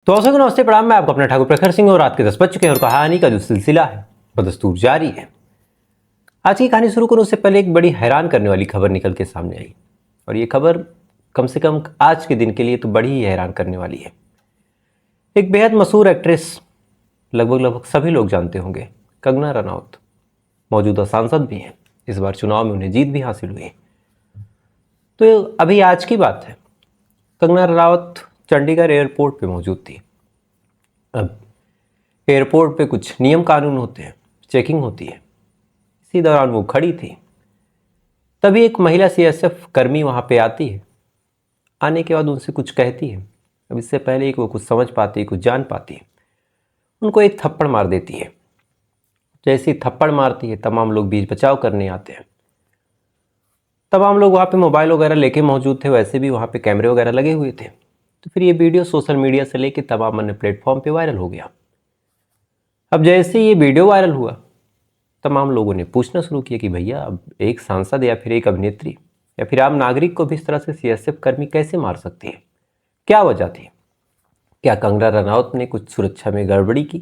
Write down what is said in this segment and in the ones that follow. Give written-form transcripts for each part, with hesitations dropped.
तो दर्शकों नमस्ते प्रणाम। मैं आपका अपना ठाकुर प्रखर सिंह और रात के 10 बज चुके हैं और कहानी का जो सिलसिला है वो दस्तूर जारी है। आज की कहानी शुरू करूं उससे पहले एक बड़ी हैरान करने वाली खबर निकल के सामने आई और ये खबर कम से कम आज के दिन के लिए तो बड़ी ही हैरान करने वाली है। एक बेहद मशहूर एक्ट्रेस, लगभग सभी लोग जानते होंगे, कंगना रनौत, मौजूदा सांसद भी हैं। इस बार चुनाव में उन्हें जीत भी हासिल हुई। तो अभी आज की बात है, कंगना रनौत चंडीगढ़ एयरपोर्ट पे मौजूद थी। अब एयरपोर्ट पे कुछ नियम कानून होते हैं, चेकिंग होती है। इसी दौरान वो खड़ी थी, तभी एक महिला सीएसएफ कर्मी वहाँ पे आती है। आने के बाद उनसे कुछ कहती है। अब इससे पहले कि वो कुछ समझ पाती, कुछ जान पाती, उनको एक थप्पड़ मार देती है। जैसे ही थप्पड़ मारती है, तमाम लोग बीच बचाव करने आते हैं। तमाम लोग वहाँ पे मोबाइल वगैरह लेके मौजूद थे, वैसे भी वहाँ पे कैमरे वगैरह लगे हुए थे। तो फिर ये वीडियो सोशल मीडिया से लेके तमाम अन्य प्लेटफॉर्म पे वायरल हो गया। अब जैसे ये वीडियो वायरल हुआ, तमाम लोगों ने पूछना शुरू किया कि भैया, अब एक सांसद या फिर एक अभिनेत्री या फिर आम नागरिक को भी इस तरह से सीएसएफ कर्मी कैसे मार सकती है? क्या वजह थी? क्या कंगना रनौत ने कुछ सुरक्षा में गड़बड़ी की?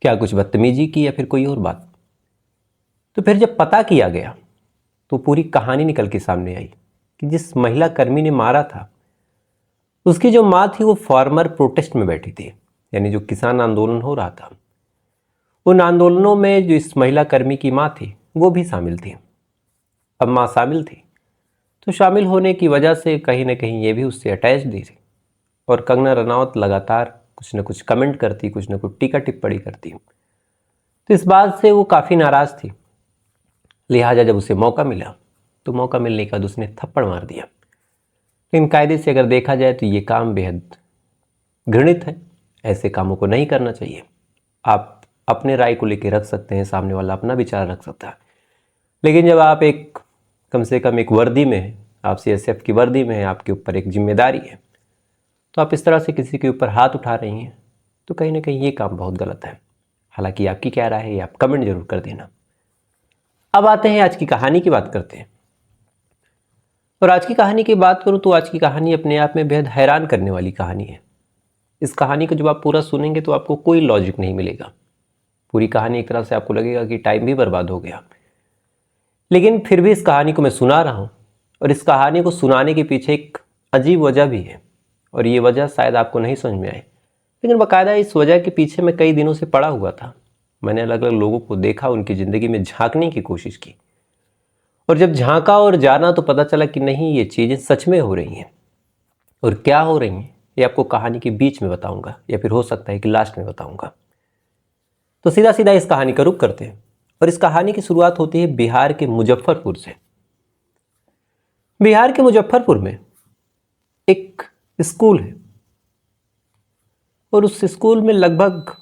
क्या कुछ बदतमीजी की या फिर कोई और बात? तो फिर जब पता किया गया तो पूरी कहानी निकल के सामने आई कि जिस महिला कर्मी ने मारा था, उसकी जो माँ थी वो फार्मर प्रोटेस्ट में बैठी थी, यानी जो किसान आंदोलन हो रहा था, उन आंदोलनों में जो इस महिला कर्मी की माँ थी वो भी शामिल थी। अब माँ शामिल थी तो शामिल होने की वजह से कहीं ना कहीं ये भी उससे अटैच थी और कंगना रनौत लगातार कुछ न कुछ कमेंट करती, कुछ न कुछ टीका टिप्पणी करती। तो इस बात से वो काफ़ी नाराज़ थी। लिहाजा जब उसे मौका मिला तो मौका मिलने के बाद उसने थप्पड़ मार दिया। लेकिन कायदे से अगर देखा जाए तो ये काम बेहद घृणित है। ऐसे कामों को नहीं करना चाहिए। आप अपने राय को लेकर रख सकते हैं, सामने वाला अपना विचार रख सकता है, लेकिन जब आप एक कम से कम एक वर्दी में हैं, आप सीएसएफ की वर्दी में हैं, आपके ऊपर एक जिम्मेदारी है, तो आप इस तरह से किसी के ऊपर हाथ उठा रही हैं, तो कहीं ना कहीं ये काम बहुत गलत है। हालांकि आपकी क्या राय है ये आप कमेंट जरूर कर देना। अब आते हैं आज की कहानी की बात करते हैं। और आज की कहानी की बात करूं तो आज की कहानी अपने आप में बेहद हैरान करने वाली कहानी है। इस कहानी को जब आप पूरा सुनेंगे तो आपको कोई लॉजिक नहीं मिलेगा। पूरी कहानी एक तरह से आपको लगेगा कि टाइम भी बर्बाद हो गया, लेकिन फिर भी इस कहानी को मैं सुना रहा हूँ और इस कहानी को सुनाने के पीछे एक अजीब वजह भी है और ये वजह शायद आपको नहीं समझ में आए, लेकिन बाकायदा इस वजह के पीछे मैं कई दिनों से पड़ा हुआ था। मैंने अलग अलग लोगों को देखा, उनकी ज़िंदगी में झांकने की कोशिश की और जब झांका और जाना तो पता चला कि नहीं, ये चीज़ें सच में हो रही हैं। और क्या हो रही हैं ये आपको कहानी के बीच में बताऊंगा या फिर हो सकता है कि लास्ट में बताऊंगा। तो सीधा सीधा इस कहानी का रुख करते हैं और इस कहानी की शुरुआत होती है बिहार के मुजफ्फरपुर से। बिहार के मुजफ्फरपुर में एक स्कूल है और उस स्कूल में लगभग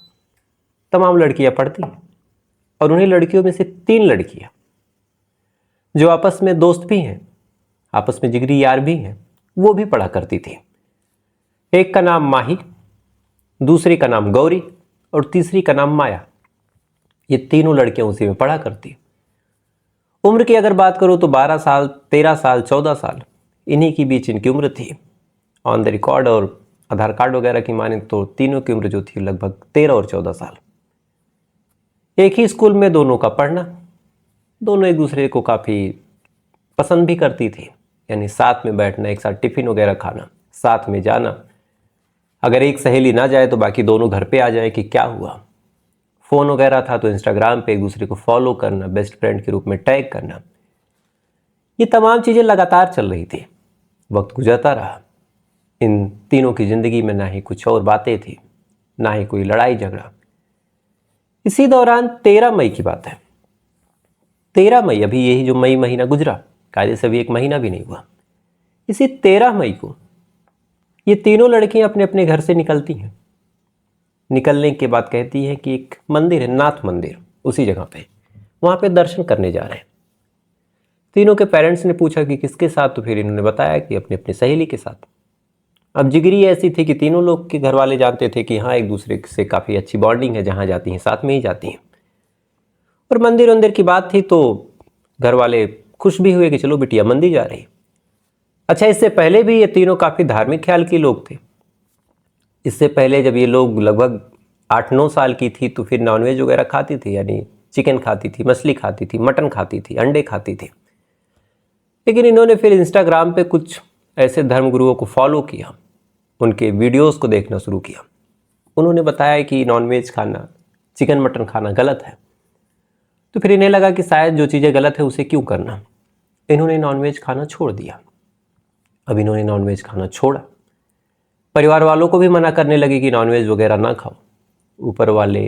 तमाम लड़कियां पढ़ती हैं और उन्हीं लड़कियों में से 3 लड़कियां जो आपस में दोस्त भी हैं, आपस में जिगरी यार भी हैं, वो भी पढ़ा करती थी। एक का नाम माही, दूसरी का नाम गौरी और तीसरी का नाम माया। ये तीनों लड़कियां उसी में पढ़ा करती। उम्र की अगर बात करूं तो 12 साल, 13 साल, 14 साल, इन्हीं के बीच इनकी उम्र थी। ऑन द रिकॉर्ड और आधार कार्ड वगैरह की माने तो तीनों की उम्र जो थी लगभग 13 और 14 साल। एक ही स्कूल में दोनों का पढ़ना, दोनों एक दूसरे को काफ़ी पसंद भी करती थी, यानी साथ में बैठना, एक साथ टिफ़िन वगैरह खाना, साथ में जाना। अगर एक सहेली ना जाए तो बाकी दोनों घर पे आ जाए कि क्या हुआ। फ़ोन वगैरह था तो इंस्टाग्राम पे एक दूसरे को फॉलो करना, बेस्ट फ्रेंड के रूप में टैग करना, ये तमाम चीज़ें लगातार चल रही थी। वक्त गुजरता रहा। इन तीनों की ज़िंदगी में ना ही कुछ और बातें थी, ना ही कोई लड़ाई झगड़ा। इसी दौरान 13 मई की बात है। 13 मई, अभी यही जो मई महीना गुजरा, कायदे से अभी एक महीना भी नहीं हुआ। इसी 13 मई को ये तीनों लड़कियां अपने अपने घर से निकलती हैं। निकलने के बाद कहती हैं कि एक मंदिर है, नाथ मंदिर, उसी जगह पे, वहाँ पे दर्शन करने जा रहे हैं। तीनों के पेरेंट्स ने पूछा कि किसके साथ, तो फिर इन्होंने बताया कि अपनी अपनी सहेली के साथ। अब जिगरी ऐसी थी कि तीनों लोग के घर वाले जानते थे कि हाँ, एक दूसरे से काफ़ी अच्छी बॉन्डिंग है, जहाँ जाती हैं साथ में ही जाती हैं। और मंदिर वंदिर की बात थी तो घर वाले खुश भी हुए कि चलो बिटिया मंदिर जा रही। अच्छा, इससे पहले भी ये तीनों काफ़ी धार्मिक ख्याल के लोग थे इससे पहले जब ये लोग लगभग 8-9 साल की थी तो फिर नॉनवेज वगैरह खाती थी, यानी चिकन खाती थी, मछली खाती थी, मटन खाती थी, अंडे खाती थी। लेकिन इन्होंने फिर इंस्टाग्राम पे कुछ ऐसे धर्मगुरुओं को फॉलो किया, उनके वीडियोस को देखना शुरू किया। उन्होंने बताया कि नॉनवेज खाना, चिकन मटन खाना गलत है। तो फिर इन्हें लगा कि शायद जो चीज़ें गलत है उसे क्यों करना। इन्होंने नॉनवेज खाना छोड़ दिया। अब इन्होंने नॉनवेज खाना छोड़ा, परिवार वालों को भी मना करने लगे कि नॉनवेज वगैरह ना खाओ। ऊपर वाले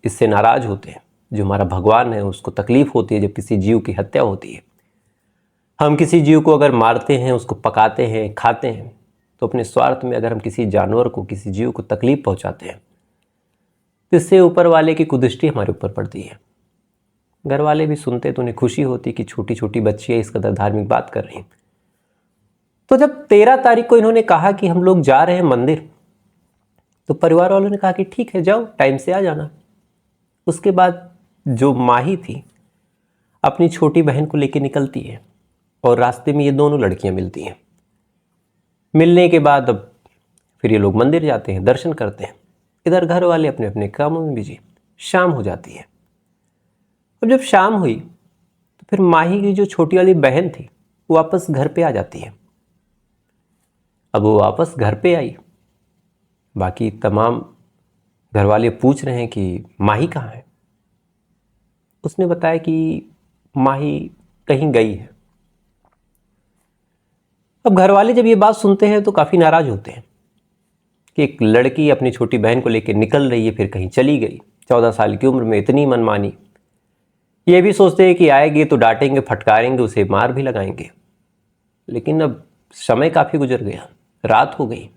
इससे नाराज़ होते हैं, जो हमारा भगवान है उसको तकलीफ़ होती है जब किसी जीव की हत्या होती है। हम किसी जीव को अगर मारते हैं, उसको पकाते हैं, खाते हैं, तो अपने स्वार्थ में अगर हम किसी जानवर को, किसी जीव को तकलीफ़ पहुंचाते हैं तो इससे ऊपर वाले की कुदृष्टि हमारे ऊपर पड़ती है। घर वाले भी सुनते तो उन्हें खुशी होती कि छोटी छोटी बच्चियाँ इस कदर धार्मिक बात कर रही। तो जब 13 तारीख को इन्होंने कहा कि हम लोग जा रहे हैं मंदिर, तो परिवार वालों ने कहा कि ठीक है जाओ, टाइम से आ जाना। उसके बाद जो माही थी अपनी छोटी बहन को लेकर निकलती है और रास्ते में ये दोनों लड़कियां मिलती हैं। मिलने के बाद अब फिर ये लोग मंदिर जाते हैं, दर्शन करते हैं। इधर घर वाले अपने अपने कामों में बिजी। शाम हो जाती है। अब जब शाम हुई तो फिर माही की जो छोटी वाली बहन थी वो वापस घर पे आ जाती है। अब वो वापस घर पे आई, बाकी तमाम घर वाले पूछ रहे हैं कि माही कहाँ है। उसने बताया कि माही कहीं गई है। अब घर वाले जब ये बात सुनते हैं तो काफ़ी नाराज़ होते हैं कि एक लड़की अपनी छोटी बहन को लेकर निकल रही है, फिर कहीं चली गई। 14 साल की उम्र में इतनी मनमानी। ये भी सोचते हैं कि आएगी तो डांटेंगे, फटकारेंगे, उसे मार भी लगाएंगे। लेकिन अब समय काफ़ी गुजर गया, रात हो गई।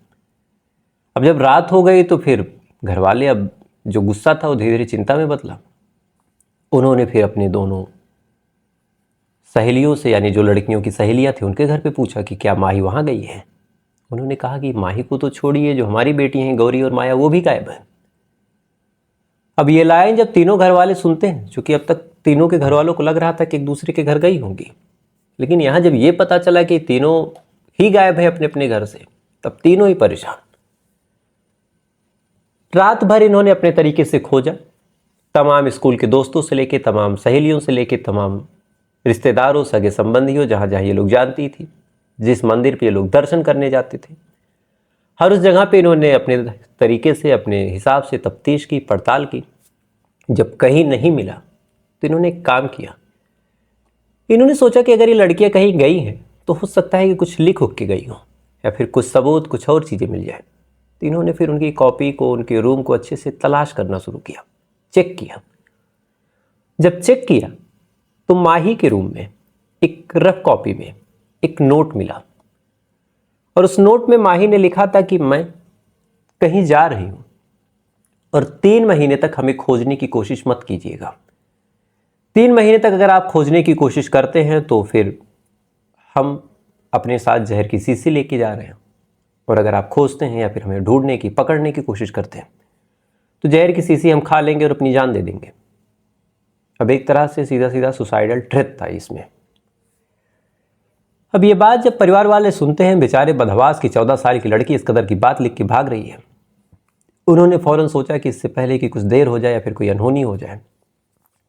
अब जब रात हो गई तो फिर घर वाले, अब जो गुस्सा था वो धीरे धीरे चिंता में बदला। उन्होंने फिर अपने दोनों सहेलियों से, यानी जो लड़कियों की सहेलियां थी, उनके घर पे पूछा कि क्या माही वहाँ गई है। उन्होंने कहा कि माही को तो छोड़िए, जो हमारी बेटी हैं गौरी और माया वो भी गायब है। अब ये लाइन जब तीनों घर वाले सुनते हैं, चूंकि अब तक तीनों के घर वालों को लग रहा था कि एक दूसरे के घर गई होंगी, लेकिन यहाँ जब ये पता चला कि तीनों ही गायब है अपने अपने घर से, तब तीनों ही परेशान। रात भर इन्होंने अपने तरीके से खोजा, तमाम स्कूल के दोस्तों से लेके, तमाम सहेलियों से लेके, तमाम रिश्तेदारों, सगे संबंधियों, जहाँ जहाँ ये लोग जानती थी, जिस मंदिर पे ये लोग दर्शन करने जाते थे, हर उस जगह पे इन्होंने अपने तरीके से, अपने हिसाब से तफ्तीश की, पड़ताल की। जब कहीं नहीं मिला तो इन्होंने एक काम किया। इन्होंने सोचा कि अगर ये लड़कियां कहीं गई हैं तो हो सकता है कि कुछ लिख उख के गई हो, या फिर कुछ सबूत, कुछ और चीज़ें मिल जाए। तो इन्होंने फिर उनकी कॉपी को, उनके रूम को अच्छे से तलाश करना शुरू किया, चेक किया। जब चेक किया तो माही के रूम में एक रफ कॉपी में एक नोट मिला, और उस नोट में माही ने लिखा था कि मैं कहीं जा रही हूं और 3 महीने तक हमें खोजने की कोशिश मत कीजिएगा। 3 महीने तक अगर आप खोजने की कोशिश करते हैं तो फिर हम अपने साथ जहर की शीशी लेके जा रहे हैं, और अगर आप खोजते हैं या फिर हमें ढूंढने की, पकड़ने की कोशिश करते हैं तो जहर की शीशी हम खा लेंगे और अपनी जान दे देंगे। अब एक तरह से सीधा सीधा सुसाइडल थ्रेट था इसमें। अब ये बात जब परिवार वाले सुनते हैं, बेचारे बदहवास की 14 साल की लड़की इस कदर की बात लिख के भाग रही है, उन्होंने फौरन सोचा कि इससे पहले कि कुछ देर हो जाए या फिर कोई अनहोनी हो जाए,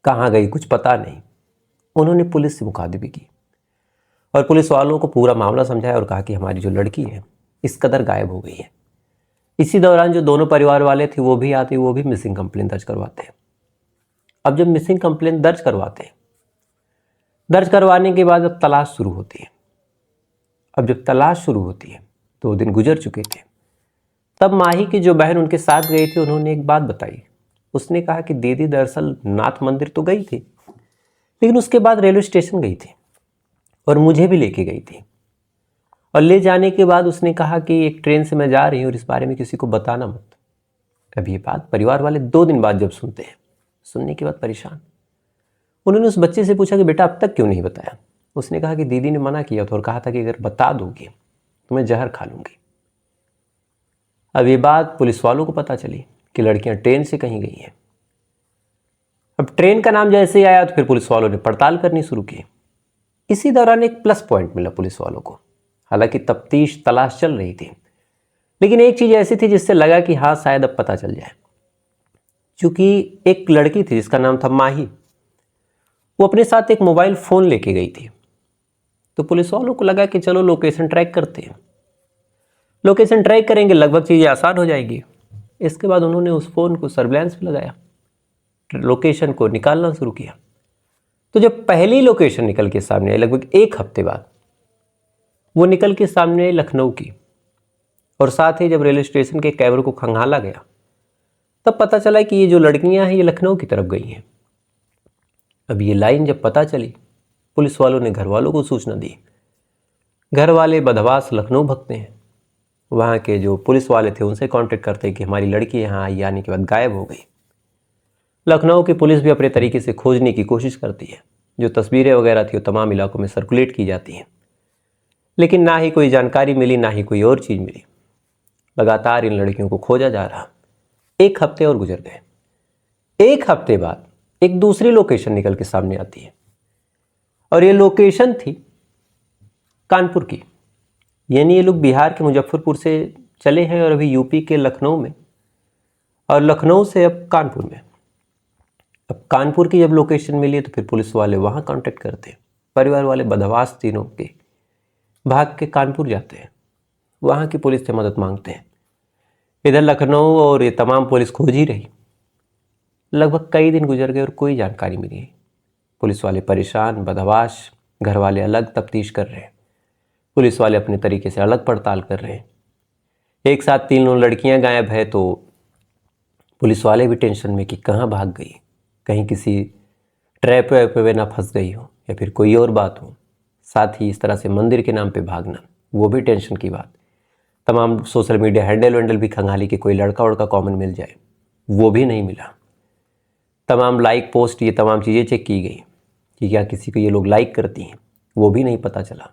कहाँ गई कुछ पता नहीं। उन्होंने पुलिस से मुखातिबी की और पुलिस वालों को पूरा मामला समझाया और कहा कि हमारी जो लड़की है इस कदर गायब हो गई है। इसी दौरान जो दोनों परिवार वाले थे वो भी आते, वो भी मिसिंग कंप्लेन दर्ज करवाते हैं। अब जब मिसिंग कंप्लेन दर्ज करवाते हैं, दर्ज करवाने के बाद अब तलाश शुरू होती है। अब जब तलाश शुरू होती है, 2 दिन गुजर चुके थे, तब माही की जो बहन उनके साथ गई थी, उन्होंने एक बात बताई। उसने कहा कि दीदी दरअसल नाथ मंदिर तो गई थी, लेकिन उसके बाद रेलवे स्टेशन गई थी और मुझे भी लेके गई थी, और ले जाने के बाद उसने कहा कि एक ट्रेन से मैं जा रही हूँ और इस बारे में किसी को बताना मत। अब ये बात परिवार वाले 2 दिन बाद जब सुनते हैं, सुनने के बाद परेशान। उन्होंने उस बच्चे से पूछा कि बेटा अब तक क्यों नहीं बताया। उसने कहा कि दीदी ने मना किया था और कहा था कि अगर बता दोगे तो मैं जहर खा लूँगी। अब ये बात पुलिस वालों को पता चली कि लड़कियां ट्रेन से कहीं गई हैं। अब ट्रेन का नाम जैसे ही आया तो फिर पुलिस वालों ने पड़ताल करनी शुरू की। इसी दौरान एक प्लस पॉइंट मिला पुलिस वालों को। हालांकि तफ्तीश, तलाश चल रही थी, लेकिन एक चीज़ ऐसी थी जिससे लगा कि हाँ शायद अब पता चल जाए। क्योंकि एक लड़की थी जिसका नाम था माही, वो अपने साथ एक मोबाइल फ़ोन लेके गई थी। तो पुलिस वालों को लगा कि चलो लोकेशन ट्रैक करते हैं। लोकेशन ट्रैक करेंगे, लगभग चीज़ें आसान हो जाएगी। इसके बाद उन्होंने उस फ़ोन को सर्विलांस पे लगाया, लोकेशन को निकालना शुरू किया। तो जब पहली लोकेशन निकल के सामने आई लगभग 1 हफ्ते बाद, वो निकल के सामने आई लखनऊ की। और साथ ही जब रेलवे स्टेशन के कैमरे को खंगाला गया तब पता चला कि ये जो लड़कियां हैं ये लखनऊ की तरफ गई हैं। अब ये लाइन जब पता चली, पुलिस वालों ने घर वालों को सूचना दी। घर वाले बदहवास लखनऊ भगते हैं। वहाँ के जो पुलिस वाले थे उनसे कांटेक्ट करते हैं कि हमारी लड़की यहाँ आई, आने के बाद गायब हो गई। लखनऊ की पुलिस भी अपने तरीके से खोजने की कोशिश करती है। जो तस्वीरें वगैरह थी वो तमाम इलाकों में सर्कुलेट की जाती हैं, लेकिन ना ही कोई जानकारी मिली, ना ही कोई और चीज़ मिली। लगातार इन लड़कियों को खोजा जा रहा। 1 हफ्ते और गुजर गए। 1 हफ्ते बाद एक दूसरी लोकेशन निकल के सामने आती है, और ये लोकेशन थी कानपुर की। यानी ये लोग बिहार के मुजफ्फरपुर से चले हैं और अभी यूपी के लखनऊ में, और लखनऊ से अब कानपुर में। अब कानपुर की जब लोकेशन मिली तो फिर पुलिस वाले वहाँ कांटेक्ट करते हैं। परिवार वाले बदहवास तीनों के भाग के कानपुर जाते हैं, वहाँ की पुलिस से मदद मांगते हैं। इधर लखनऊ और ये तमाम पुलिस खोज ही रही। लगभग कई दिन गुजर गए और कोई जानकारी मिली नहीं। पुलिस वाले परेशान, बदहवास, घर वाले अलग तफ्तीश कर रहे हैं, पुलिस वाले अपने तरीके से अलग पड़ताल कर रहे हैं। एक साथ 3 लड़कियां गायब है तो पुलिस वाले भी टेंशन में कि कहाँ भाग गई, कहीं किसी ट्रैप वैप में ना फंस गई हो या फिर कोई और बात हो। साथ ही इस तरह से मंदिर के नाम पे भागना, वो भी टेंशन की बात। तमाम सोशल मीडिया हैंडल वैंडल भी खंगाली कि कोई लड़का वड़का कॉमन मिल जाए, वो भी नहीं मिला। तमाम लाइक पोस्ट, ये तमाम चीज़ें चेक की गई कि क्या किसी को ये लोग लाइक करती हैं, वो भी नहीं पता चला।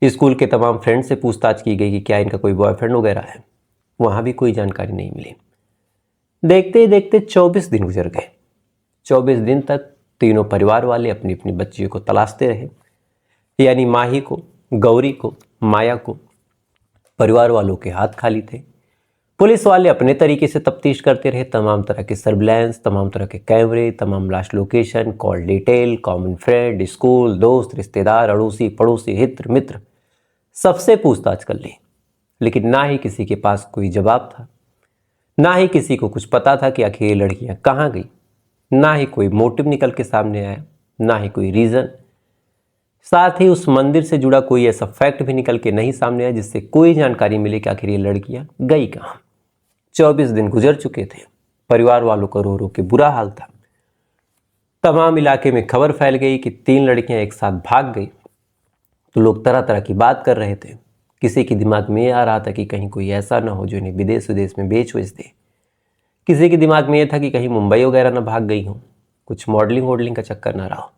स्कूल के तमाम फ्रेंड से पूछताछ की गई कि क्या इनका कोई बॉयफ्रेंड वगैरह है, वहाँ भी कोई जानकारी नहीं मिली। देखते ही देखते 24 दिन गुजर गए। 24 दिन तक तीनों परिवार वाले अपनी अपनी बच्चियों को तलाशते रहे, यानी माही को, गौरी को, माया को। परिवार वालों के हाथ खाली थे। पुलिस वाले अपने तरीके से तफ्तीश करते रहे, तमाम तरह के सर्विलांस, तमाम तरह के कैमरे, तमाम last location, call detail, common friend, school, दोस्त, रिश्तेदार, अड़ोसी पड़ोसी, हित्र मित्र, सबसे पूछताछ कर ली। लेकिन ना ही किसी के पास कोई जवाब था, ना ही किसी को कुछ पता था कि आखिर ये लड़कियां कहाँ गई। ना ही कोई मोटिव निकल के सामने आया, ना ही कोई रीज़न। साथ ही उस मंदिर से जुड़ा कोई ऐसा फैक्ट भी निकल के नहीं सामने आया जिससे कोई जानकारी मिले कि आखिर ये लड़कियां गई कहाँ। 24 दिन गुजर चुके थे। परिवार वालों को रो रो के बुरा हाल था। तमाम इलाके में खबर फैल गई कि 3 लड़कियां एक साथ भाग गई। तो लोग तरह तरह की बात कर रहे थे। किसी के दिमाग में ये आ रहा था कि कहीं कोई ऐसा ना हो जो इन्हें विदेश विदेश में बेच वेच दे। किसी के दिमाग में ये था कि कहीं मुंबई वगैरह ना भाग गई हो, कुछ मॉडलिंग वॉडलिंग का चक्कर ना रहा हो।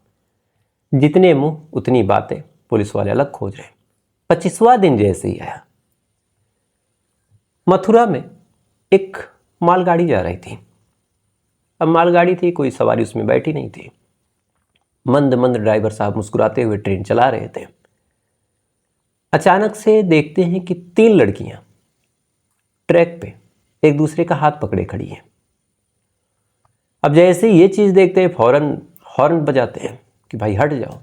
जितने मुंह उतनी बातें, पुलिस वाले अलग खोज रहे। 25वां दिन जैसे ही आया, मथुरा में एक मालगाड़ी जा रही थी। अब मालगाड़ी थी, कोई सवारी उसमें बैठी नहीं थी। मंद मंद ड्राइवर साहब मुस्कुराते हुए ट्रेन चला रहे थे। अचानक से देखते हैं कि 3 लड़कियां ट्रैक पे एक दूसरे का हाथ पकड़े खड़ी हैं। अब जैसे ये चीज़ देखते हैं फौरन हॉर्न बजाते हैं कि भाई हट जाओ।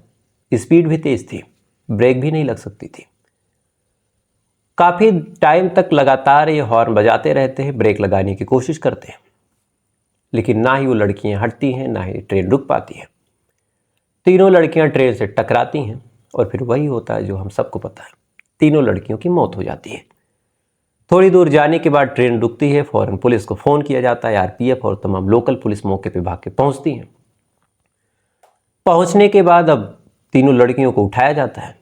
स्पीड भी तेज थी, ब्रेक भी नहीं लग सकती थी। काफ़ी टाइम तक लगातार ये हॉर्न बजाते रहते हैं, ब्रेक लगाने की कोशिश करते हैं, लेकिन ना ही वो लड़कियां हटती हैं, ना ही ट्रेन रुक पाती है। तीनों लड़कियां ट्रेन से टकराती हैं और फिर वही होता है जो हम सबको पता है, तीनों लड़कियों की मौत हो जाती है। थोड़ी दूर जाने के बाद ट्रेन रुकती है, फौरन पुलिस को फ़ोन किया जाता है। आरपीएफ और तमाम लोकल पुलिस मौके पे भाग के पहुंचती हैं। पहुंचने के बाद अब तीनों लड़कियों को उठाया जाता है।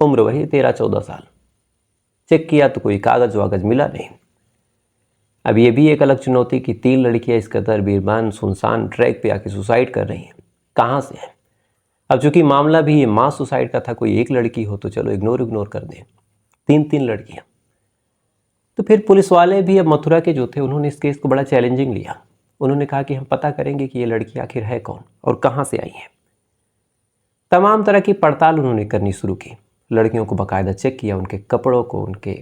उम्र वही 13-14 साल। चेक किया तो कोई कागज़ वागज मिला नहीं। अब ये भी एक अलग चुनौती कि 3 लड़कियां इस कदर बीरबान सुनसान ट्रैक पे आके सुसाइड कर रही हैं, कहाँ से है। अब चूंकि मामला भी ये मास सुसाइड का था, कोई एक लड़की हो तो चलो इग्नोर कर दें, 3 लड़कियां। तो फिर पुलिस वाले भी अब मथुरा के जो थे उन्होंने इस केस को बड़ा चैलेंजिंग लिया। उन्होंने कहा कि हम पता करेंगे कि ये लड़की आखिर है कौन और कहाँ से आई है। तमाम तरह की पड़ताल उन्होंने करनी शुरू की। लड़कियों को बाकायदा चेक किया, उनके कपड़ों को, उनके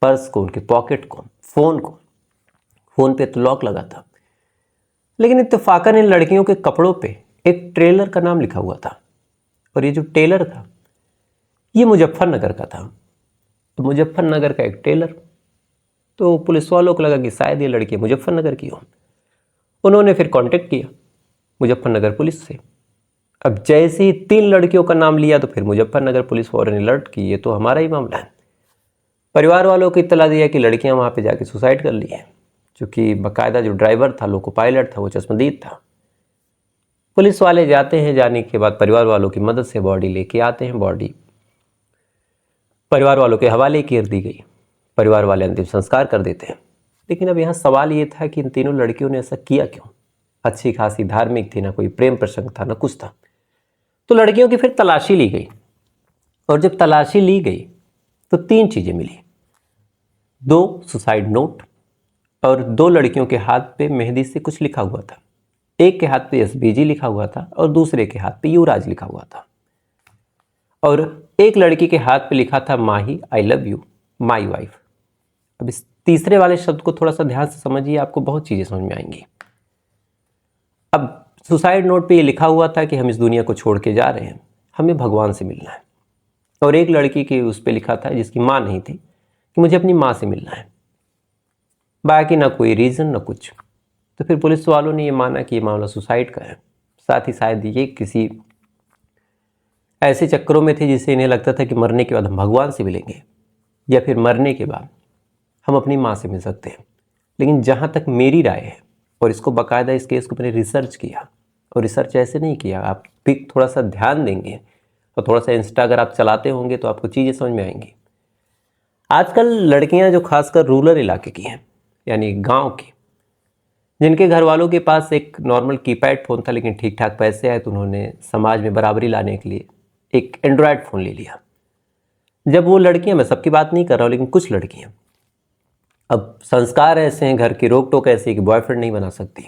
पर्स को, उनके पॉकेट को, फ़ोन पे तो लॉक लगा था, लेकिन इत्तेफाकन इन लड़कियों के कपड़ों पे एक ट्रेलर का नाम लिखा हुआ था। और ये जो टेलर था ये मुजफ्फरनगर का था। तो मुजफ्फरनगर का एक टेलर, तो पुलिस वालों को लगा कि शायद ये लड़की मुजफ्फरनगर की हो। उन्होंने फिर कांटेक्ट किया मुजफ्फरनगर पुलिस से। अब जैसे ही 3 लड़कियों का नाम लिया तो फिर मुजफ्फरनगर पुलिस फौरन अलर्ट की, ये तो हमारा ही मामला है। परिवार वालों को इत्तला दिया कि लड़कियां वहां पे जाके सुसाइड कर ली हैं, क्योंकि बाकायदा जो ड्राइवर था, लोको पायलट था, वो चश्मदीद था। पुलिस वाले जाते हैं, जाने के बाद परिवार वालों की मदद से बॉडी लेके आते हैं। बॉडी परिवार वालों के हवाले कर दी गई, परिवार वाले अंतिम संस्कार कर देते हैं। लेकिन अब यहाँ सवाल ये था कि इन तीनों लड़कियों ने ऐसा किया क्यों? अच्छी खासी धार्मिक थी, ना कोई प्रेम प्रसंग था, ना कुछ था। तो लड़कियों की फिर तलाशी ली गई, और जब तलाशी ली गई तो 3 चीज़ें मिली। 2 सुसाइड नोट, और 2 लड़कियों के हाथ पे मेहंदी से कुछ लिखा हुआ था। एक के हाथ पे SBG लिखा हुआ था और दूसरे के हाथ पे युवराज लिखा हुआ था। और एक लड़की के हाथ पे लिखा था Mahi, I love you my wife. अब इस तीसरे वाले शब्द को थोड़ा सा ध्यान से समझिए, आपको बहुत चीज़ें समझ में आएंगी। अब सुसाइड नोट पे ये लिखा हुआ था कि हम इस दुनिया को छोड़ के जा रहे हैं, हमें भगवान से मिलना है। और एक लड़की के उस पर लिखा था, जिसकी माँ नहीं थी, कि मुझे अपनी माँ से मिलना है। बाकी ना कोई रीज़न ना कुछ। तो फिर पुलिस वालों ने ये माना कि ये मामला सुसाइड का है। साथ ही शायद ये किसी ऐसे चक्करों में थे जिससे इन्हें लगता था कि मरने के बाद हम भगवान से मिलेंगे, या फिर मरने के बाद हम अपनी माँ से मिल सकते हैं। लेकिन जहाँ तक मेरी राय है, और इसको बाकायदा इस केस को मैंने रिसर्च किया, और रिसर्च ऐसे नहीं किया, आप भी थोड़ा सा ध्यान देंगे और थोड़ा सा इंस्टा अगर आप चलाते होंगे तो आपको चीज़ें समझ में आएंगी। आजकल लड़कियां जो खासकर रूरल इलाके की हैं, यानी गांव की, जिनके घर वालों के पास एक नॉर्मल कीपैड फ़ोन था लेकिन ठीक ठाक पैसे आए, तो उन्होंने समाज में बराबरी लाने के लिए एक एंड्रॉयड फ़ोन ले लिया। जब वो लड़कियां, मैं सबकी बात नहीं कर रहा हूँ, लेकिन कुछ लड़कियां, अब संस्कार ऐसे हैं, घर की रोक टोक ऐसी है कि बॉयफ्रेंड नहीं बना सकती।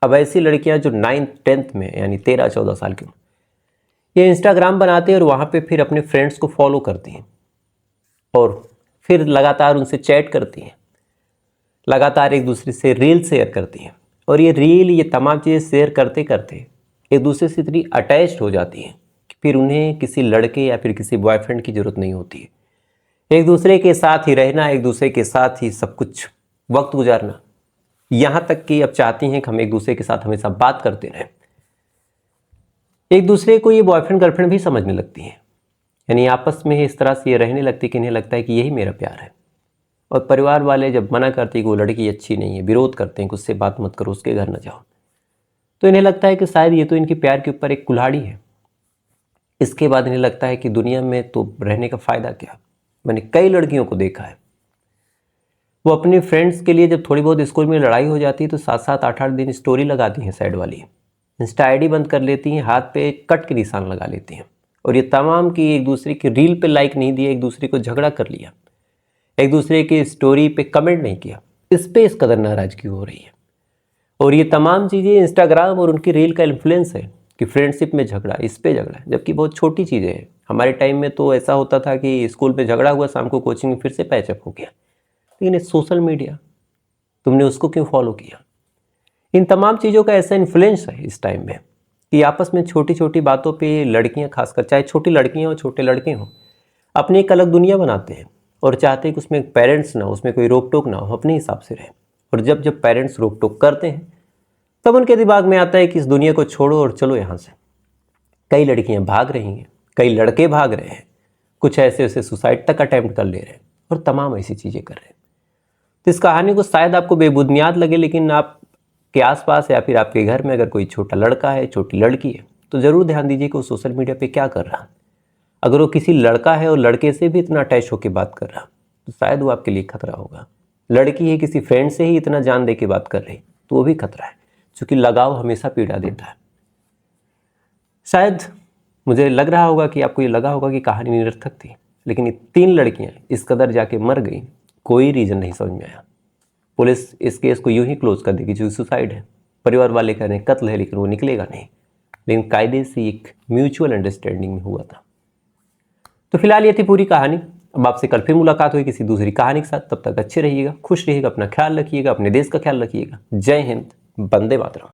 अब ऐसी लड़कियां जो 9th 10th में, यानी 13-14 साल की, ये इंस्टाग्राम बनाते हैं और वहाँ पे फिर अपने फ्रेंड्स को फॉलो करती हैं, और फिर लगातार उनसे चैट करती हैं, लगातार एक दूसरे से रील शेयर करती हैं। और ये रील, ये तमाम चीज़ें शेयर करते करते एक दूसरे से इतनी अटैच्ड हो जाती हैं कि फिर उन्हें किसी लड़के या फिर किसी बॉयफ्रेंड की ज़रूरत नहीं होती है। एक दूसरे के साथ ही रहना, एक दूसरे के साथ ही सब कुछ वक्त गुजारना, यहाँ तक कि अब चाहती हैं कि हम एक दूसरे के साथ हमेशा बात करते रहें। एक दूसरे को ये बॉयफ्रेंड गर्लफ्रेंड भी समझने लगती हैं, यानी आपस में इस तरह से ये रहने लगती कि इन्हें लगता है कि यही मेरा प्यार है। और परिवार वाले जब मना करते हैं कि वो लड़की अच्छी नहीं है, विरोध करते हैं कि उससे बात मत करो, उसके घर न जाओ, तो इन्हें लगता है कि शायद ये तो इनके प्यार के ऊपर एक कुल्हाड़ी है। इसके बाद इन्हें लगता है कि दुनिया में तो रहने का फ़ायदा क्या। मैंने कई लड़कियों को देखा है, वो अपनी फ्रेंड्स के लिए जब थोड़ी बहुत स्कूल में लड़ाई हो जाती है तो 7-7 8-8 दिन स्टोरी लगाती हैं सैड वाली, इंस्टा आईडी बंद कर लेती हैं, हाथ पे कट के निशान लगा लेती हैं। और ये तमाम की एक दूसरे की रील पे लाइक नहीं दिया, एक दूसरे को झगड़ा कर लिया, एक दूसरे की स्टोरी पे कमेंट नहीं किया, इस पे इस कदर नाराज़गी हो रही है। और ये तमाम चीज़ें इंस्टाग्राम और उनकी रील का इन्फ्लुएंस है कि फ्रेंडशिप में झगड़ा, इस पे झगड़ा, जबकि बहुत छोटी चीज़ें हैं। हमारे टाइम में तो ऐसा होता था कि स्कूल में झगड़ा हुआ, शाम को कोचिंग में फिर से पैचअप हो गया। लेकिन सोशल मीडिया, तुमने उसको क्यों फॉलो किया? इन तमाम चीज़ों का ऐसा इन्फ्लुएंस है इस टाइम में कि आपस में छोटी छोटी बातों पे लड़कियां, खासकर चाहे छोटी लड़कियां हो छोटे लड़के हों, अपनी एक अलग दुनिया बनाते हैं और चाहते हैं कि उसमें पेरेंट्स ना हो, उसमें कोई रोक टोक ना हो, अपने हिसाब से रहें। और जब जब पेरेंट्स रोक टोक करते हैं तब उनके दिमाग में आता है कि इस दुनिया को छोड़ो और चलो यहाँ से। कई लड़कियाँ भाग रही हैं, कई लड़के भाग रहे हैं, कुछ ऐसे ऐसे सुसाइड तक अटैम्प्ट कर ले रहे हैं और तमाम ऐसी चीज़ें कर रहे हैं। तो इस कहानी को शायद आपको बेबुनियाद लगे, लेकिन आपके आसपास या फिर आपके घर में अगर कोई छोटा लड़का है, छोटी लड़की है, तो ज़रूर ध्यान दीजिए कि वो सोशल मीडिया पे क्या कर रहा है। अगर वो किसी लड़का है और लड़के से भी इतना अटैच होकर बात कर रहा, तो शायद वो आपके लिए खतरा होगा। लड़की है, किसी फ्रेंड से ही इतना जान दे के बात कर रही, तो वो भी खतरा है, क्योंकि लगाव हमेशा पीड़ा देता है। शायद मुझे लग रहा होगा कि आपको ये लगा होगा कि कहानी निरर्थक थी, लेकिन ये 3 लड़कियां इस कदर जाके मर गई, कोई रीज़न नहीं समझ में आया। पुलिस इस केस को यूं ही क्लोज कर देगी जो सुसाइड है। परिवार वाले कह रहे हैं कत्ल है, लेकिन वो निकलेगा नहीं, लेकिन कायदे से एक म्यूचुअल अंडरस्टैंडिंग में हुआ था। तो फिलहाल ये थी पूरी कहानी। अब आपसे कल फिर मुलाकात हुई किसी दूसरी कहानी के साथ। तब तक अच्छे रहिएगा, खुश रहिएगा, अपना ख्याल रखिएगा, अपने देश का ख्याल रखिएगा। जय हिंद, वंदे मातरम।